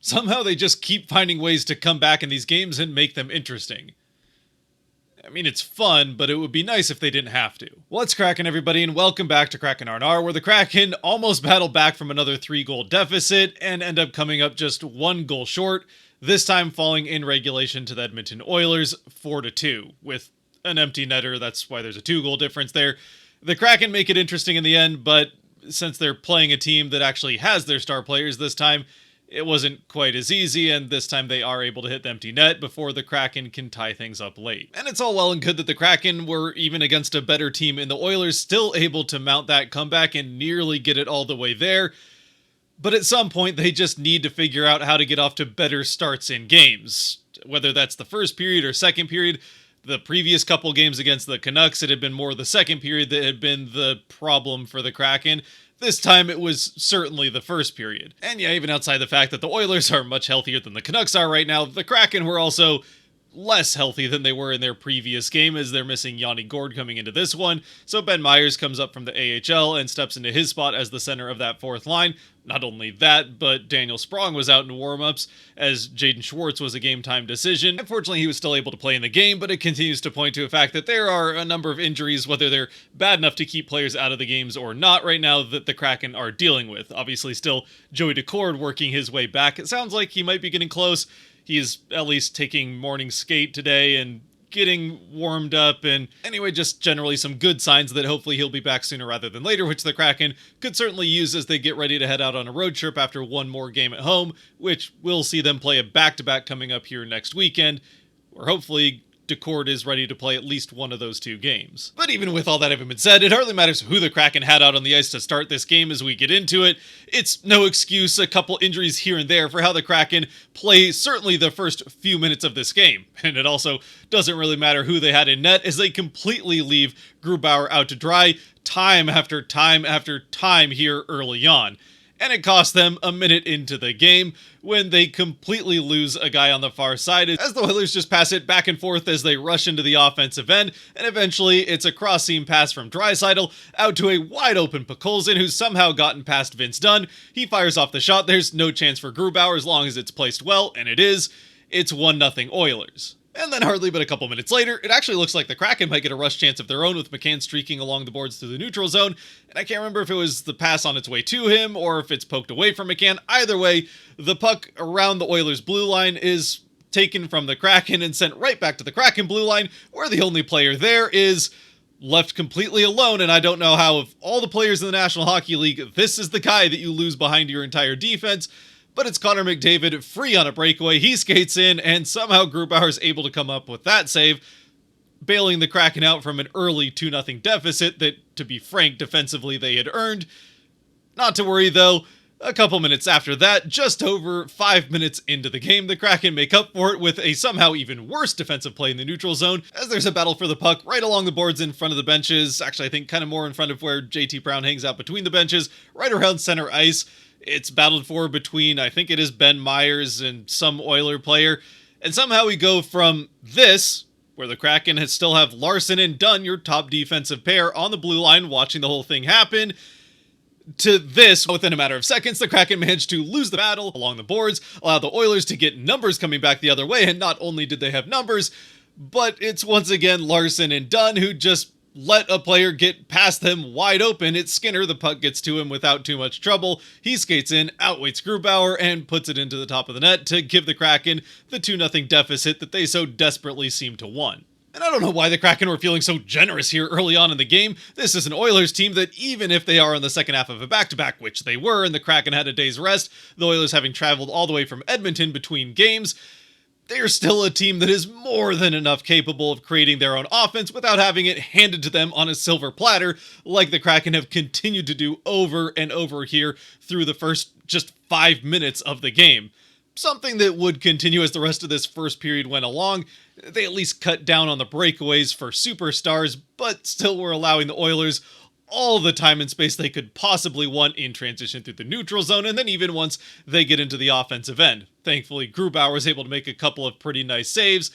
Somehow they just keep finding ways to come back in these games and make them interesting. I mean, it's fun, but it would be nice if they didn't have to. What's cracking, everybody, and welcome back to Kraken R&R, where the Kraken almost battled back from another 3-goal deficit and end up coming up just 1 goal short, this time falling in regulation to the Edmonton Oilers 4-2, with an empty netter. That's why there's a 2-goal difference there. The Kraken make it interesting in the end, but since they're playing a team that actually has their star players this time, it wasn't quite as easy, and this time they are able to hit the empty net before the Kraken can tie things up late. And it's all well and good that the Kraken were, even against a better team in the Oilers, still able to mount that comeback and nearly get it all the way there. But at some point, they just need to figure out how to get off to better starts in games. Whether that's the first period or second period, the previous couple games against the Canucks, it had been more the second period that had been the problem for the Kraken. This time it was certainly the first period. And yeah, even outside the fact that the Oilers are much healthier than the Canucks are right now, the Kraken were also less healthy than they were in their previous game, as they're missing Yanni Gourde coming into this one. So Ben Myers comes up from the AHL and steps into his spot as the center of that fourth line. Not only that, but Daniel Sprong was out in warm-ups, as Jaden Schwartz was a game-time decision. Unfortunately, he was still able to play in the game, but it continues to point to the fact that there are a number of injuries, whether they're bad enough to keep players out of the games or not right now, that the Kraken are dealing with. Obviously, still Joey Daccord working his way back. It sounds like he might be getting close. He's at least taking morning skate today and getting warmed up, and anyway, just generally some good signs that hopefully he'll be back sooner rather than later, which the Kraken could certainly use as they get ready to head out on a road trip after one more game at home, which we'll see them play a back-to-back coming up here next weekend, where hopefully Daccord is ready to play at least one of those 2 games. But even with all that having been said, it hardly matters who the Kraken had out on the ice to start this game as we get into it. It's no excuse, a couple injuries here and there, for how the Kraken play certainly the first few minutes of this game. And it also doesn't really matter who they had in net, as they completely leave Grubauer out to dry time after time after time here early on. And it cost them a minute into the game when they completely lose a guy on the far side, as the Oilers just pass it back and forth as they rush into the offensive end, and eventually it's a cross-seam pass from Draisaitl out to a wide-open Podkolzin, who's somehow gotten past Vince Dunn. He fires off the shot. There's no chance for Grubauer as long as it's placed well, and it is. It's 1-0 Oilers. And then hardly but a couple minutes later, it actually looks like the Kraken might get a rush chance of their own, with McCann streaking along the boards through the neutral zone. And I can't remember if it was the pass on its way to him or if it's poked away from McCann. Either way, the puck around the Oilers' blue line is taken from the Kraken and sent right back to the Kraken blue line, where the only player there is left completely alone. And I don't know how, of all the players in the National Hockey League, this is the guy that you lose behind your entire defense. But it's Connor McDavid free on a breakaway. He skates in, and somehow Grubauer is able to come up with that save, bailing the Kraken out from an early 2-0 deficit that, to be frank, defensively they had earned. Not to worry, though. A couple minutes after that, just over 5 minutes into the game, the Kraken make up for it with a somehow even worse defensive play in the neutral zone, as there's a battle for the puck right along the boards in front of the benches. Actually, I think kind of more in front of where JT Brown hangs out between the benches, right around center ice. It's battled for between, I think it is Ben Myers and some Oiler player. And somehow we go from this, where the Kraken still have Larson and Dunn, your top defensive pair, on the blue line watching the whole thing happen, to this. Within a matter of seconds, the Kraken managed to lose the battle along the boards, allow the Oilers to get numbers coming back the other way, and not only did they have numbers, but it's once again Larson and Dunn who just let a player get past them wide open. It's Skinner. The puck gets to him without too much trouble. He skates in, outweights Grubauer, and puts it into the top of the net to give the Kraken the 2-0 deficit that they so desperately seem to want. And I don't know why the Kraken were feeling so generous here early on in the game. This is an Oilers team that, even if they are in the second half of a back-to-back, which they were, and the Kraken had a day's rest, the Oilers having traveled all the way from Edmonton between games, they are still a team that is more than enough capable of creating their own offense without having it handed to them on a silver platter, like the Kraken have continued to do over and over here through the first just 5 minutes of the game. Something that would continue as the rest of this first period went along. They at least cut down on the breakaways for superstars, but still were allowing the Oilers all the time and space they could possibly want in transition through the neutral zone, and then even once they get into the offensive end. Thankfully, Grubauer was able to make a couple of pretty nice saves,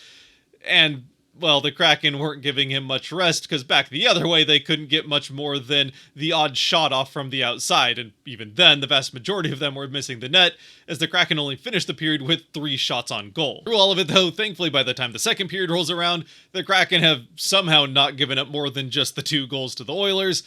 and well, the Kraken weren't giving him much rest because back the other way, they couldn't get much more than the odd shot off from the outside. And even then, the vast majority of them were missing the net, as the Kraken only finished the period with 3 shots on goal. Through all of it, though, thankfully, by the time the second period rolls around, the Kraken have somehow not given up more than just the 2 goals to the Oilers.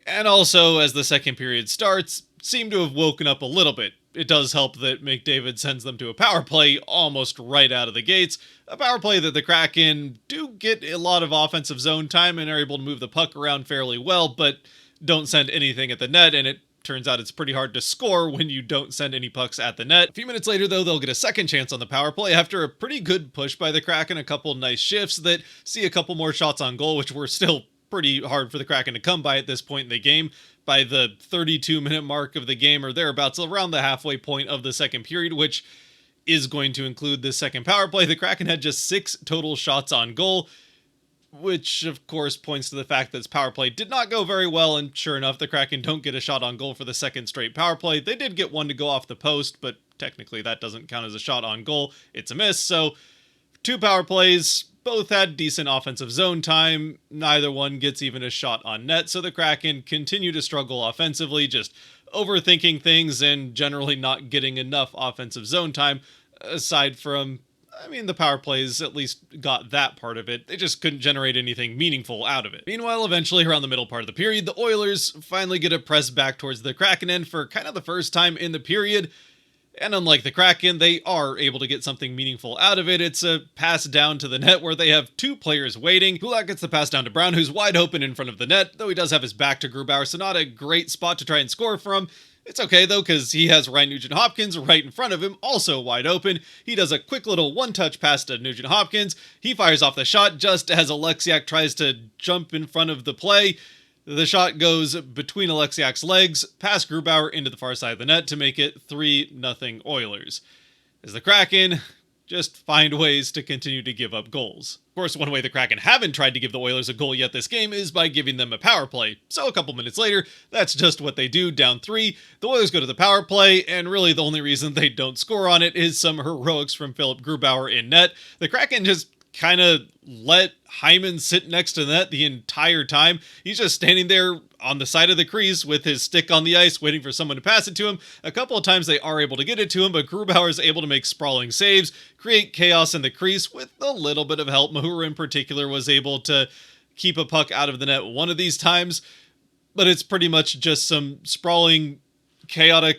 And also, as the second period starts, seem to have woken up a little bit. It does help that McDavid sends them to a power play almost right out of the gates. A power play that the Kraken do get a lot of offensive zone time and are able to move the puck around fairly well, but don't send anything at the net, and it turns out it's pretty hard to score when you don't send any pucks at the net. A few minutes later, though, they'll get a second chance on the power play after a pretty good push by the Kraken, a couple nice shifts that see a couple more shots on goal, which were still pretty hard for the Kraken to come by at this point in the game. By the 32-minute mark of the game or thereabouts, around the halfway point of the second period, which is going to include the second power play, the Kraken had just 6 total shots on goal, which of course points to the fact that this power play did not go very well, and sure enough, the Kraken don't get a shot on goal for the second straight power play. They did get one to go off the post, but technically that doesn't count as a shot on goal. It's a miss, so 2 power plays, both had decent offensive zone time. Neither one gets even a shot on net, so the Kraken continue to struggle offensively, just overthinking things and generally not getting enough offensive zone time, aside from, the power plays at least got that part of it. They just couldn't generate anything meaningful out of it. Meanwhile, eventually, around the middle part of the period, the Oilers finally get a press back towards the Kraken end for kind of the first time in the period. And unlike the Kraken, they are able to get something meaningful out of it. It's a pass down to the net where they have 2 players waiting. Kulak gets the pass down to Brown, who's wide open in front of the net, though he does have his back to Grubauer, so not a great spot to try and score from. It's okay, though, because he has Ryan Nugent-Hopkins right in front of him, also wide open. He does a quick little one-touch pass to Nugent-Hopkins. He fires off the shot just as Alexiak tries to jump in front of the play. The shot goes between Alexiak's legs, past Grubauer into the far side of the net to make it 3-0 Oilers, as the Kraken just find ways to continue to give up goals. Of course, one way the Kraken haven't tried to give the Oilers a goal yet this game is by giving them a power play. So a couple minutes later, that's just what they do, down 3. The Oilers go to the power play, and really the only reason they don't score on it is some heroics from Philip Grubauer in net. The Kraken just kind of let Hyman sit next to the net the entire time. He's just standing there on the side of the crease with his stick on the ice, waiting for someone to pass it to him. A couple of times they are able to get it to him, but Grubauer is able to make sprawling saves, create chaos in the crease with a little bit of help. Mahura in particular was able to keep a puck out of the net one of these times, but it's pretty much just some sprawling, chaotic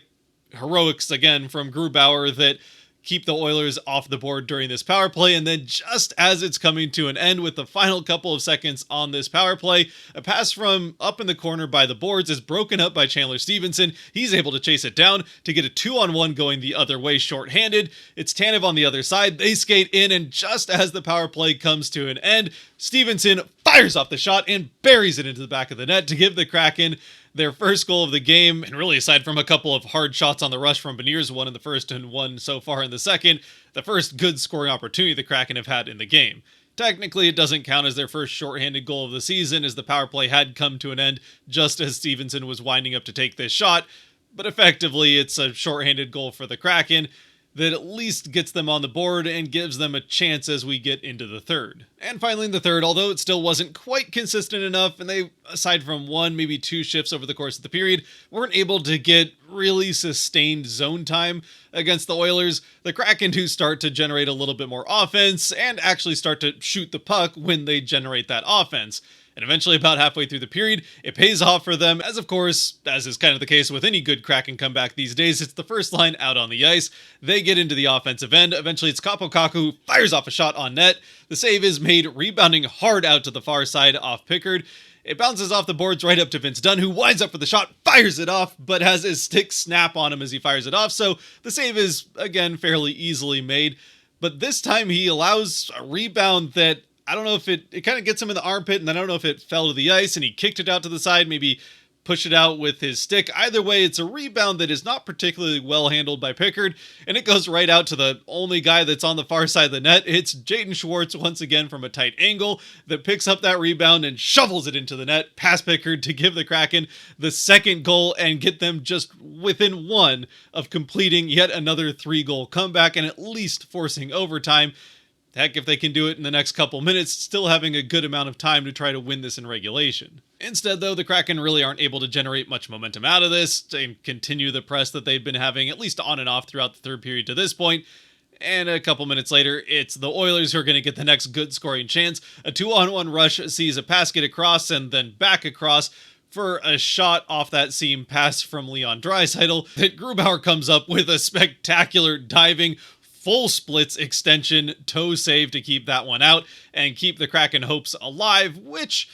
heroics again from Grubauer that keep the Oilers off the board during this power play. And then just as it's coming to an end with the final couple of seconds on this power play, a pass from up in the corner by the boards is broken up by Chandler Stevenson. He's able to chase it down to get a 2-on-1 going the other way shorthanded. It's Tanev on the other side. They skate in, and just as the power play comes to an end, Stevenson fires off the shot and buries it into the back of the net to give the Kraken their first goal of the game. And really, aside from a couple of hard shots on the rush from Beniers, one in the first and one so far in the second, the first good scoring opportunity the Kraken have had in the game. Technically, it doesn't count as their first shorthanded goal of the season, as the power play had come to an end just as Stevenson was winding up to take this shot, but effectively it's a shorthanded goal for the Kraken that at least gets them on the board and gives them a chance as we get into the third. And finally in the third, although it still wasn't quite consistent enough, and they, aside from 1, maybe 2 shifts over the course of the period, weren't able to get really sustained zone time against the Oilers, the Kraken do start to generate a little bit more offense and actually start to shoot the puck when they generate that offense. And eventually, about halfway through the period, it pays off for them, as of course, as is kind of the case with any good Kraken comeback these days, it's the first line out on the ice. They get into the offensive end. Eventually, it's Kaapo Kakko who fires off a shot on net. The save is made, rebounding hard out to the far side off Pickard. It bounces off the boards right up to Vince Dunn, who winds up for the shot, fires it off, but has his stick snap on him as he fires it off, so the save is, again, fairly easily made. But this time, he allows a rebound that I don't know if it kind of gets him in the armpit, and I don't know if it fell to the ice and he kicked it out to the side, maybe pushed it out with his stick. Either way, it's a rebound that is not particularly well handled by Pickard, and it goes right out to the only guy that's on the far side of the net. It's Jaden Schwartz once again from a tight angle that picks up that rebound and shovels it into the net past Pickard to give the Kraken the second goal and get them just within 1 of completing yet another 3-goal comeback and at least forcing overtime. Heck, if they can do it in the next couple minutes, still having a good amount of time to try to win this in regulation. Instead, though, the Kraken really aren't able to generate much momentum out of this and continue the press that they've been having, at least on and off throughout the third period to this point. And a couple minutes later, it's the Oilers who are going to get the next good scoring chance. A 2-on-1 rush sees a pass get across and then back across for a shot off that seam pass from Leon Draisaitl that Grubauer comes up with a spectacular diving full splits extension toe save to keep that one out and keep the Kraken hopes alive, which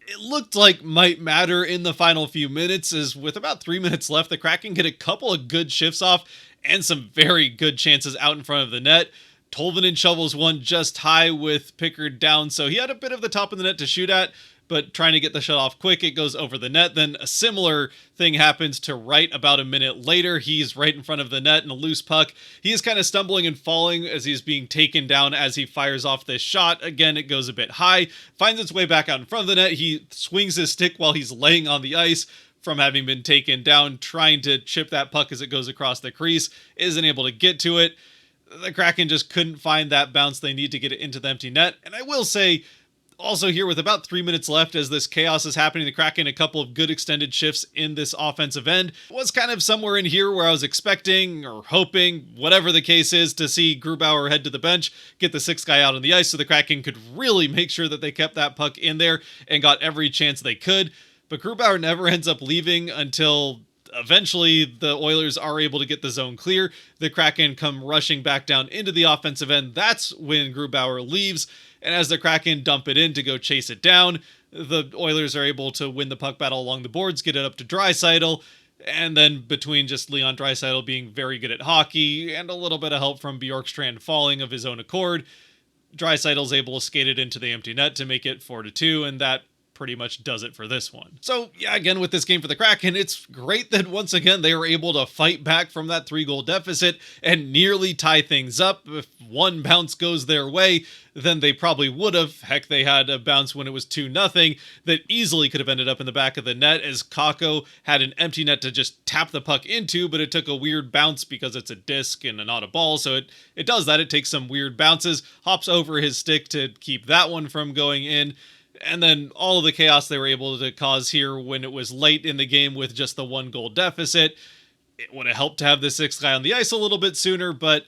it looked like might matter in the final few minutes, as with about 3 minutes left, the Kraken get a couple of good shifts off and some very good chances out in front of the net. Tolvanen shovels one just high with Pickard down, so he had a bit of the top of the net to shoot at, but trying to get the shot off quick, it goes over the net. Then a similar thing happens to Wright about a minute later. He's right in front of the net and a loose puck. He is kind of stumbling and falling as he's being taken down as he fires off this shot. Again, it goes a bit high, finds its way back out in front of the net. He swings his stick while he's laying on the ice from having been taken down, trying to chip that puck as it goes across the crease. Isn't able to get to it. The Kraken just couldn't find that bounce they need to get it into the empty net. And I will say, also here with about 3 minutes left as this chaos is happening, the Kraken a couple of good extended shifts in this offensive end. Was kind of somewhere in here where I was expecting or hoping, whatever the case is, to see Grubauer head to the bench, get the sixth guy out on the ice so the Kraken could really make sure that they kept that puck in there and got every chance they could. But Grubauer never ends up leaving until eventually the Oilers are able to get the zone clear. The Kraken come rushing back down into the offensive end. That's when Grubauer leaves. And as the Kraken dump it in to go chase it down, the Oilers are able to win the puck battle along the boards, get it up to Draisaitl, and then between just Leon Draisaitl being very good at hockey and a little bit of help from Bjorkstrand falling of his own accord, Draisaitl's able to skate it into the empty net to make it 4-2, and that pretty much does it for this one. So yeah, again, with this game for the Kraken, it's great that once again they were able to fight back from that 3-goal deficit and nearly tie things up. If one bounce goes their way, then they probably would have. Heck, they had a bounce when it was 2-0 that easily could have ended up in the back of the net, as Kakko had an empty net to just tap the puck into, but it took a weird bounce because it's a disc and not a ball, so it does that. It takes some weird bounces, hops over his stick to keep that one from going in. And then all of the chaos they were able to cause here when it was late in the game with just the 1-goal deficit. It would have helped to have the sixth guy on the ice a little bit sooner, but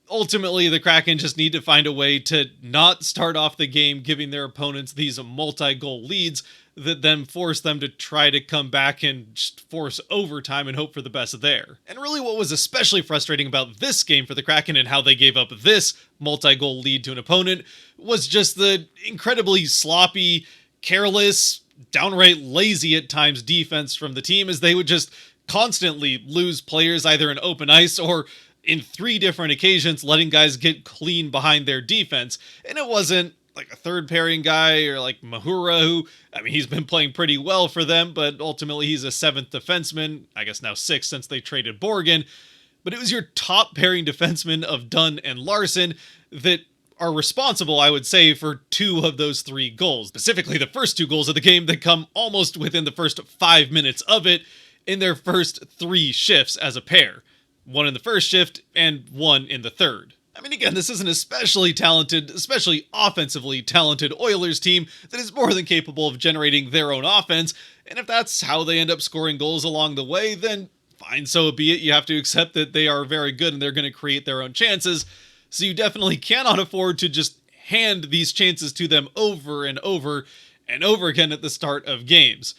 ultimately the Kraken just need to find a way to not start off the game giving their opponents these multi-goal leads that then force them to try to come back and just force overtime and hope for the best there. And really what was especially frustrating about this game for the Kraken and how they gave up this multi-goal lead to an opponent was just the incredibly sloppy, careless, downright lazy at times defense from the team, as they would just constantly lose players either in open ice or in 3 different occasions letting guys get clean behind their defense. And it wasn't like a third pairing guy or like Mahura, who, I mean, he's been playing pretty well for them, but ultimately he's a 7th defenseman, I guess now 6th since they traded Borgen. But it was your top pairing defensemen of Dunn and Larson that are responsible, I would say, for 2 of those 3 goals. Specifically, the first 2 goals of the game that come almost within the first 5 minutes of it in their first 3 shifts as a pair. 1 in the first shift and 1 in the third. I mean, again, this is an especially talented, especially offensively talented Oilers team that is more than capable of generating their own offense, and if that's how they end up scoring goals along the way, then fine, so be it. You have to accept that they are very good and they're going to create their own chances, so you definitely cannot afford to just hand these chances to them over and over and over again at the start of games.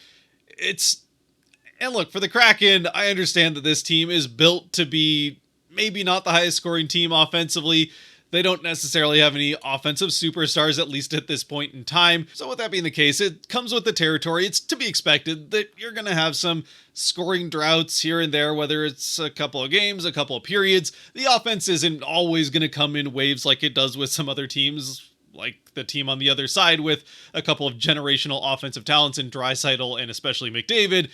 And look, for the Kraken, I understand that this team is built to be maybe not the highest scoring team offensively. They don't necessarily have any offensive superstars, at least at this point in time. So with that being the case, it comes with the territory. It's to be expected that you're going to have some scoring droughts here and there, whether it's a couple of games, a couple of periods. The offense isn't always going to come in waves like it does with some other teams, like the team on the other side with a couple of generational offensive talents in Draisaitl and especially McDavid.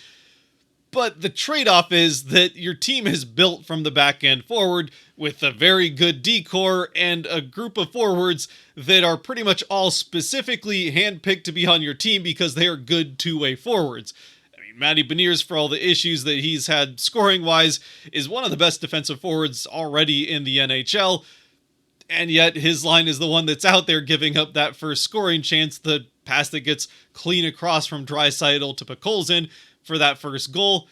But the trade-off is that your team is built from the back end forward with a very good decor and a group of forwards that are pretty much all specifically handpicked to be on your team because they are good two-way forwards. I mean, Matty Beniers, for all the issues that he's had scoring-wise, is one of the best defensive forwards already in the NHL. And yet his line is the one that's out there giving up that first scoring chance, the pass that gets clean across from Draisaitl to Pakolzin for that first goal.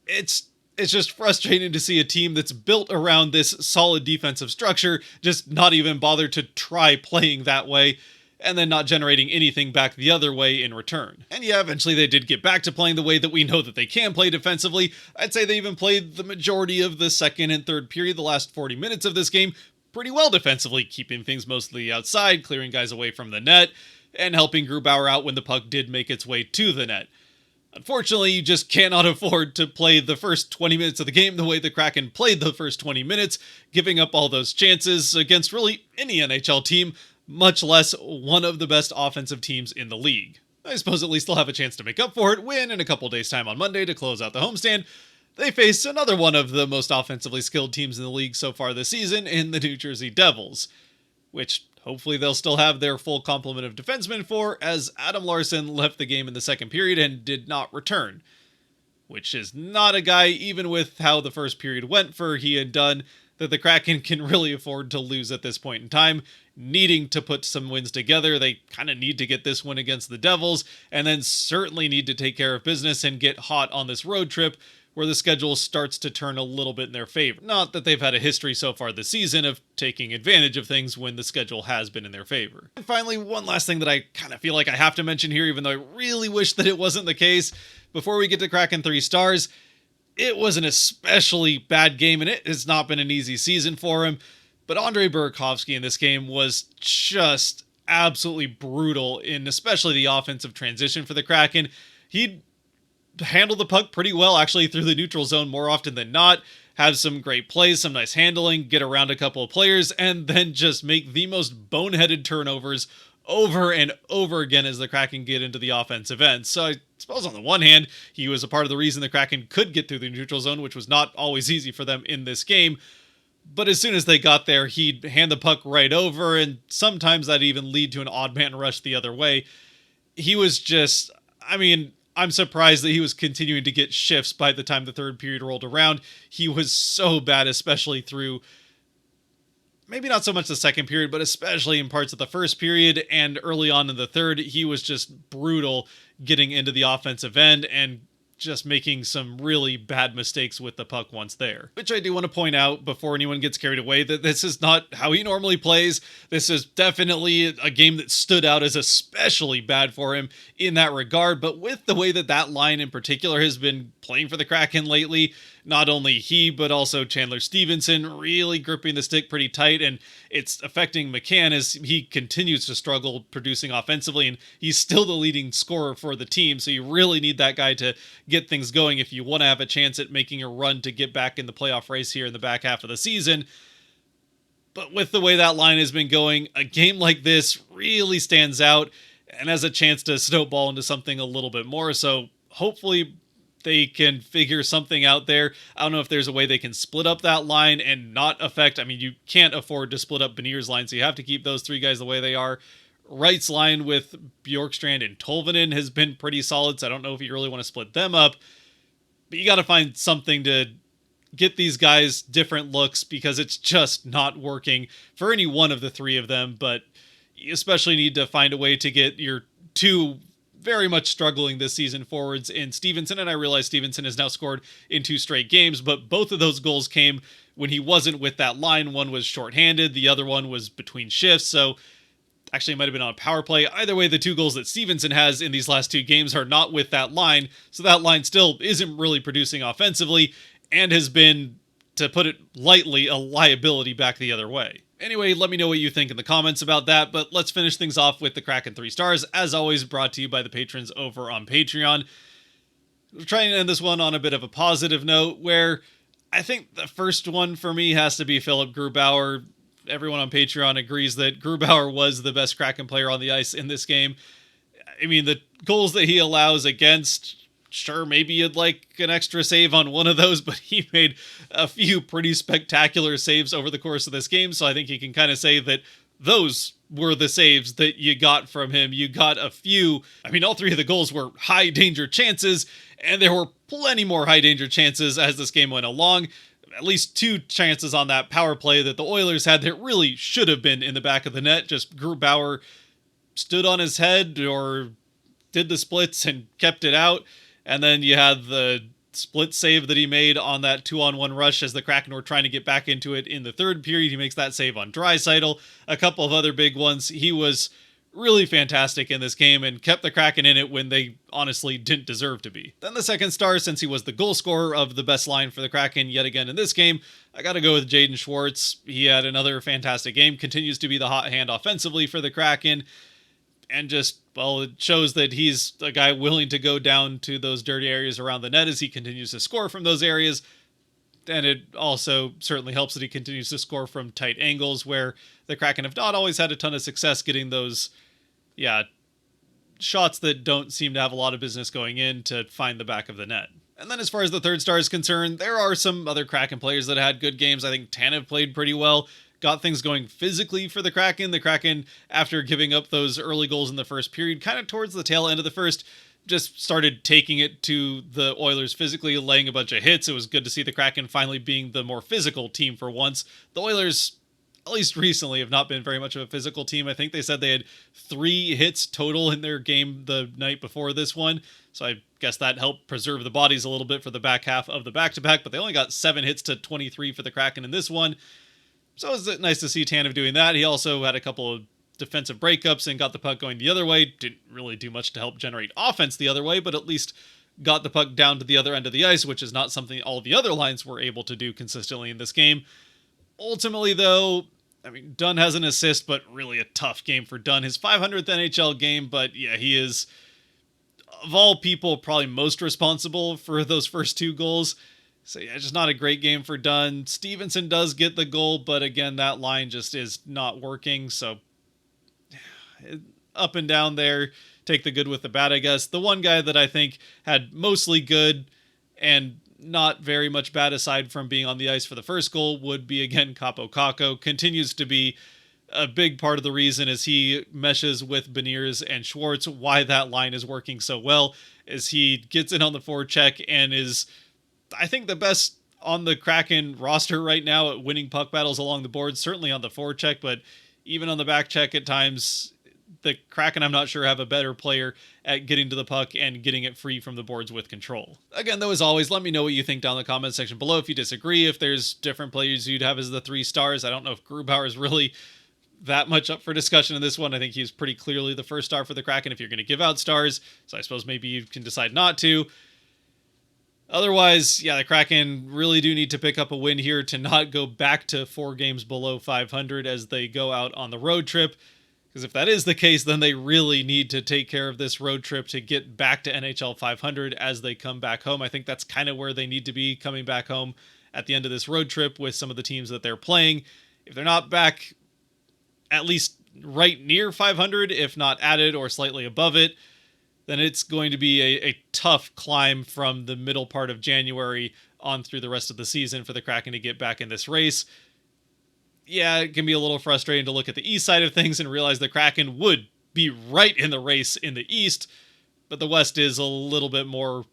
It's just frustrating to see a team that's built around this solid defensive structure just not even bother to try playing that way, and then not generating anything back the other way in return. And yeah, eventually they did get back to playing the way that we know that they can play defensively. I'd say they even played the majority of the second and third period, the last 40 minutes of this game, pretty well defensively, keeping things mostly outside, clearing guys away from the net, and helping Grubauer out when the puck did make its way to the net. Unfortunately, you just cannot afford to play the first 20 minutes of the game the way the Kraken played the first 20 minutes, giving up all those chances against really any NHL team, much less one of the best offensive teams in the league. I suppose at least they'll have a chance to make up for it when, in a couple days' time on Monday to close out the homestand, they face another one of the most offensively skilled teams in the league so far this season in the New Jersey Devils, which hopefully they'll still have their full complement of defensemen for, as Adam Larsson left the game in the second period and did not return, which is not a guy, even with how the first period went for he and Dunn, that the Kraken can really afford to lose at this point in time, needing to put some wins together. They kind of need to get this win against the Devils, and then certainly need to take care of business and get hot on this road trip, where the schedule starts to turn a little bit in their favor. Not that they've had a history so far this season of taking advantage of things when the schedule has been in their favor. And finally, one last thing that I kind of feel like I have to mention here, even though I really wish that it wasn't the case, before we get to Kraken 3 stars, it was an especially bad game, and it has not been an easy season for him, but Andrei Burakovsky in this game was just absolutely brutal in especially the offensive transition for the Kraken. He handled the puck pretty well, actually, through the neutral zone more often than not, have some great plays, some nice handling, get around a couple of players, and then just make the most boneheaded turnovers over and over again as the Kraken get into the offensive end. So I suppose on the one hand, he was a part of the reason the Kraken could get through the neutral zone, which was not always easy for them in this game. But as soon as they got there, he'd hand the puck right over, and sometimes that'd even lead to an odd man rush the other way. He was just, I'm surprised that he was continuing to get shifts by the time the third period rolled around. He was so bad, especially through maybe not so much the second period, but especially in parts of the first period and early on in the third. He was just brutal getting into the offensive end and just making some really bad mistakes with the puck once there. Which I do want to point out before anyone gets carried away that this is not how he normally plays. This is definitely a game that stood out as especially bad for him in that regard, but with the way that that line in particular has been playing for the Kraken lately, not only he, but also Chandler Stevenson really gripping the stick pretty tight, and it's affecting McCann as he continues to struggle producing offensively, and he's still the leading scorer for the team, so you really need that guy to get things going if you want to have a chance at making a run to get back in the playoff race here in the back half of the season. But with the way that line has been going, a game like this really stands out and has a chance to snowball into something a little bit more, so hopefully they can figure something out there. I don't know if there's a way they can split up that line and not affect, you can't afford to split up Beniers' line, so you have to keep those three guys the way they are. Wright's line with Bjorkstrand and Tolvanen has been pretty solid, so I don't know if you really want to split them up, but you got to find something to get these guys different looks, because it's just not working for any one of the three of them, but you especially need to find a way to get your two very much struggling this season forwards in Stevenson, and I realize Stevenson has now scored in 2 straight games, but both of those goals came when he wasn't with that line. One was shorthanded, the other one was between shifts, so actually it might have been on a power play. Either way, the 2 goals that Stevenson has in these last 2 games are not with that line, so that line still isn't really producing offensively, and has been, to put it lightly, a liability back the other way. Anyway, let me know what you think in the comments about that, but let's finish things off with the Kraken 3 stars, as always brought to you by the patrons over on Patreon. We'll try and end this one on a bit of a positive note, where I think the first one for me has to be Philip Grubauer. Everyone on Patreon agrees that Grubauer was the best Kraken player on the ice in this game. The goals that he allows against, sure, maybe you'd like an extra save on one of those, but he made a few pretty spectacular saves over the course of this game, so I think you can kind of say that those were the saves that you got from him. You got a few, all 3 of the goals were high danger chances, and there were plenty more high danger chances as this game went along. at least two chances on that power play that the Oilers had that really should have been in the back of the net. Just Grubauer stood on his head or did the splits and kept it out. And then you had the split save that he made on that 2-on-1 rush as the Kraken were trying to get back into it in the third period. He makes that save on Draisaitl. A couple of other big ones. He was really fantastic in this game and kept the Kraken in it when they honestly didn't deserve to be. Then the second star, since he was the goal scorer of the best line for the Kraken yet again in this game, I gotta go with Jaden Schwartz. He had another fantastic game, continues to be the hot hand offensively for the Kraken, and just, well, it shows that he's a guy willing to go down to those dirty areas around the net as he continues to score from those areas. And it also certainly helps that he continues to score from tight angles where the Kraken have not always had a ton of success getting those, shots that don't seem to have a lot of business going in to find the back of the net. And then as far as the third star is concerned, there are some other Kraken players that had good games. I think Tanev played pretty well. Got things going physically for the Kraken. The Kraken, after giving up those early goals in the first period, kind of towards the tail end of the first, just started taking it to the Oilers physically, laying a bunch of hits. It was good to see the Kraken finally being the more physical team for once. The Oilers, at least recently, have not been very much of a physical team. I think they said they had 3 hits total in their game the night before this one. So I guess that helped preserve the bodies a little bit for the back half of the back-to-back, but they only got 7 hits to 23 for the Kraken in this one. So it was nice to see Tanev doing that. He also had a couple of defensive breakups and got the puck going the other way. Didn't really do much to help generate offense the other way, but at least got the puck down to the other end of the ice, which is not something all the other lines were able to do consistently in this game. Ultimately, though, I mean, Dunn has an assist, but really a tough game for Dunn. His 500th NHL game, but yeah, he is, of all people, probably most responsible for those first 2 goals. So yeah, just not a great game for Dunn. Stevenson does get the goal, but again, that line just is not working. So up and down there, take the good with the bad, I guess. The one guy that I think had mostly good and not very much bad aside from being on the ice for the first goal would be, again, Kaapo Kakko. Continues to be a big part of the reason as he meshes with Beniers and Schwartz, why that line is working so well, as he gets in on the forecheck and is, I think, the best on the Kraken roster right now at winning puck battles along the board, certainly on the forecheck, but even on the back check at times, the Kraken, I'm not sure, have a better player at getting to the puck and getting it free from the boards with control. Again, though, as always, let me know what you think down in the comment section below. If you disagree, if there's different players you'd have as the 3 stars. I don't know if Grubauer is really that much up for discussion in this one. I think he's pretty clearly the first star for the Kraken if you're going to give out stars. So I suppose maybe you can decide not to. Otherwise, yeah, the Kraken really do need to pick up a win here to not go back to 4 games below 500 as they go out on the road trip. Because if that is the case, then they really need to take care of this road trip to get back to NHL 500 as they come back home. I think that's kind of where they need to be, coming back home at the end of this road trip with some of the teams that they're playing. If they're not back at least right near 500, if not at it or slightly above it, then it's going to be a tough climb from the middle part of January on through the rest of the season for the Kraken to get back in this race. Yeah, it can be a little frustrating to look at the East side of things and realize the Kraken would be right in the race in the East, but the West is a little bit more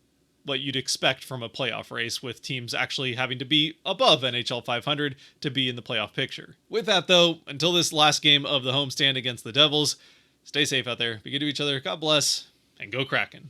what you'd expect from a playoff race, with teams actually having to be above NHL 500 to be in the playoff picture. With that, though, until this last game of the homestand against the Devils, stay safe out there, be good to each other, God bless, and go Kraken.